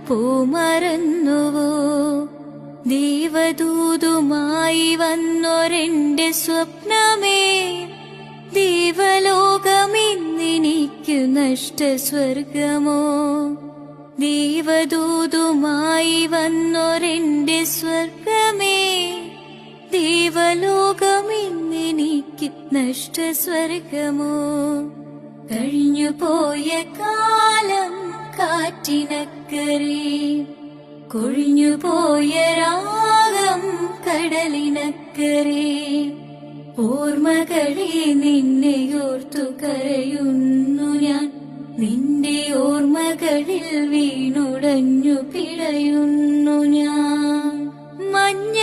പൂമറന്നുവോ? ദൈവദൂതുമായി വന്നൊരെന്റെ സ്വപ്നമേ, ദൈവലോകമിന്നെനിക്കു നഷ്ടസ്വർഗമോ? ദൈവദൂതുമായി വന്നൊരെന്റെ സ്വർഗമേ, ദൈവലോകമിന്നെനിക്ക് നഷ്ടസ്വർഗമോ? കഴിഞ്ഞുപോയ കാലം കാറ്റിനക്കരെ, കൊഴിഞ്ഞുപോയ രാഗം കടലിനക്കരെ, ഓർമ്മകളെ നിന്നെയോർത്തു കരയുന്നു ഞാൻ, നിന്റെ ഓർമ്മകളിൽ വീണുടഞ്ഞു പിടയുന്നു ഞാൻ. മഞ്ഞ